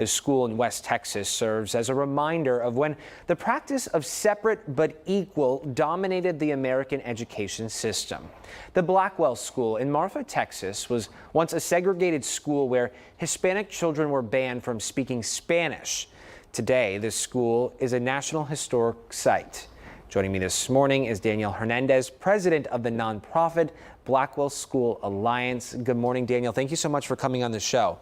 This school in West Texas serves as a reminder of when the practice of separate but equal dominated the American education system. The Blackwell School in Marfa, Texas was once a segregated school where Hispanic children were banned from speaking Spanish. Today, this school is a National Historic Site. Joining me this morning is Daniel Hernandez, president of the nonprofit Blackwell School Alliance. Good morning, Daniel. Thank you so much for coming on the show.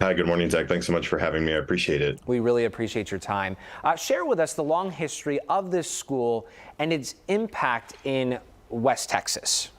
Hi, good morning, Zach. Thanks so much for having me. I appreciate it. We really appreciate your time. Share with us the long history of this school and its impact in West Texas.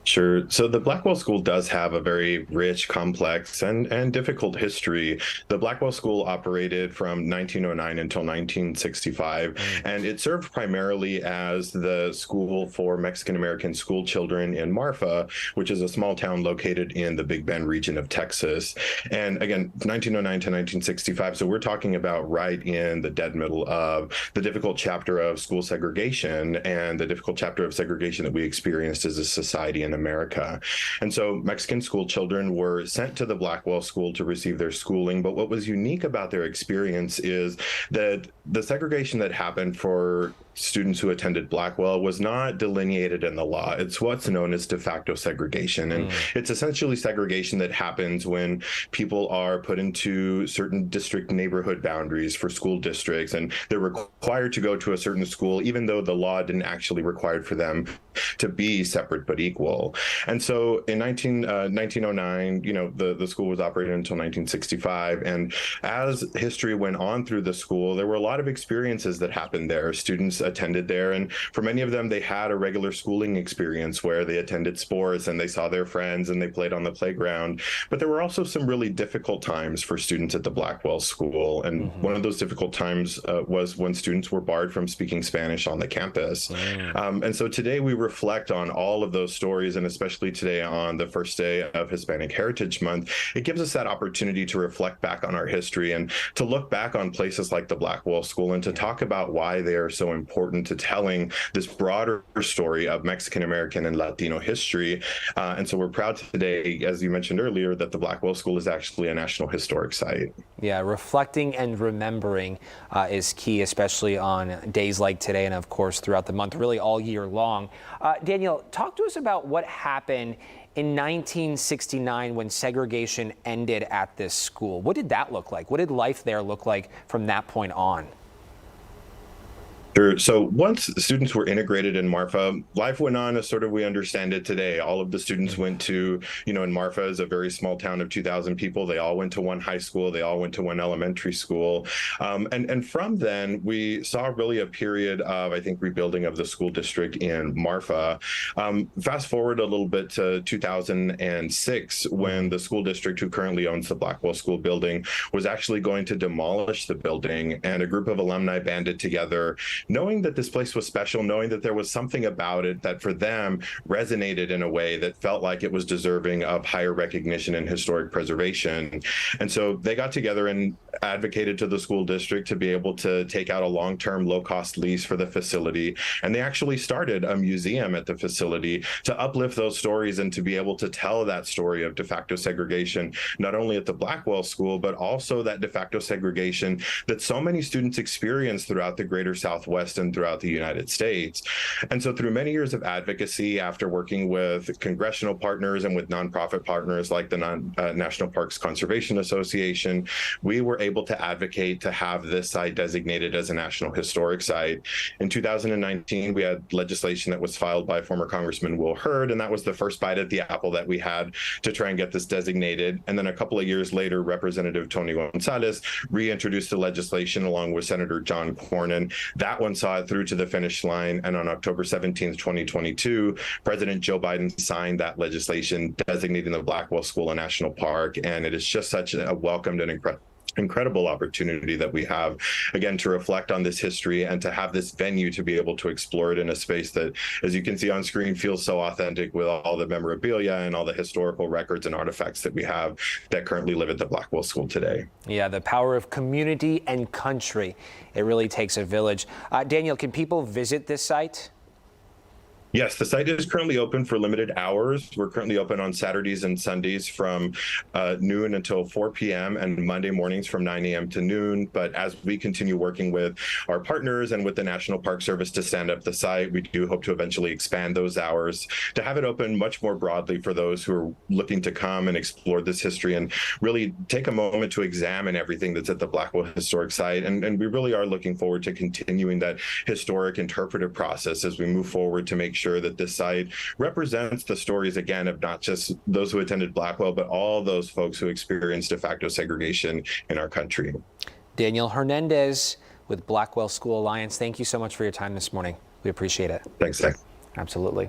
Sure. So the Blackwell School does have a very rich, complex, and difficult history. The Blackwell School operated from 1909 until 1965, and it served primarily as the school for Mexican-American school children in Marfa, which is a small town located in the Big Bend region of Texas. And again, 1909 to 1965, so we're talking about right in the dead middle of the difficult chapter of school segregation and the difficult chapter of segregation that we experienced as a society in America. And so Mexican school children were sent to the Blackwell School to receive their schooling. But what was unique about their experience is that the segregation that happened for students who attended Blackwell was not delineated in the law. It's what's known as de facto segregation. And it's essentially segregation that happens when people are put into certain district neighborhood boundaries for school districts, and they're required to go to a certain school, even though the law didn't actually require for them to be separate but equal. And so in 1909, the school was operated until 1965. And as history went on through the school, there were a lot of experiences that happened there. Students attended there, and for many of them, they had a regular schooling experience where they attended sports and they saw their friends and they played on the playground. But there were also some really difficult times for students at the Blackwell School. And one of those difficult times was when students were barred from speaking Spanish on the campus. And so today we reflect on all of those stories, and especially today on the first day of Hispanic Heritage Month, it gives us that opportunity to reflect back on our history and to look back on places like the Blackwell School and to talk about why they are so important to telling this broader story of Mexican American and Latino history. And so we're proud today, as you mentioned earlier, that the Blackwell School is actually a National Historic Site. Yeah, reflecting and remembering is key, especially on days like today and, of course, throughout the month, really all year long. Daniel, talk to us about what happened in 1969 when segregation ended at this school. What did that look like? What did life there look like from that point on? Sure. So once students were integrated in Marfa, life went on as sort of we understand it today. All of the students went to, and Marfa is a very small town of 2,000 people. They all went to one high school. They all went to one elementary school. And from then, we saw really a period of, I think, rebuilding of the school district in Marfa. Fast forward a little bit to 2006, when the school district, who currently owns the Blackwell School building, was actually going to demolish the building. And a group of alumni banded together, knowing that this place was special, knowing that there was something about it that for them resonated in a way that felt like it was deserving of higher recognition and historic preservation. And so they got together and advocated to the school district to be able to take out a long-term, low-cost lease for the facility. And they actually started a museum at the facility to uplift those stories and to be able to tell that story of de facto segregation, not only at the Blackwell School, but also that de facto segregation that so many students experience throughout the greater Southwest and throughout the United States. And so through many years of advocacy, after working with congressional partners and with nonprofit partners like the National Parks Conservation Association, we were able to advocate to have this site designated as a National Historic Site. In 2019, we had legislation that was filed by former Congressman Will Hurd, and that was the first bite at the apple that we had to try and get this designated. And then a couple of years later, Representative Tony Gonzalez reintroduced the legislation along with Senator John Cornyn. That one saw it through to the finish line. And on October 17th, 2022, President Joe Biden signed that legislation designating the Blackwell School a national park. And it is just such a welcomed and incredible opportunity that we have, again, to reflect on this history and to have this venue to be able to explore it in a space that, as you can see on screen, feels so authentic with all the memorabilia and all the historical records and artifacts that we have that currently live at the Blackwell School today. Yeah, the power of community and country. It really takes a village. Daniel, can people visit this site? Yes, the site is currently open for limited hours. We're currently open on Saturdays and Sundays from noon until 4 p.m. and Monday mornings from 9 a.m. to noon. But as we continue working with our partners and with the National Park Service to stand up the site, we do hope to eventually expand those hours to have it open much more broadly for those who are looking to come and explore this history and really take a moment to examine everything that's at the Blackwell Historic Site. And we really are looking forward to continuing that historic interpretive process as we move forward to make sure that this site represents the stories, again, of not just those who attended Blackwell, but all those folks who experienced de facto segregation in our country. Daniel Hernandez with Blackwell School Alliance, thank you so much for your time this morning. We appreciate it. Thanks, Zach. Absolutely.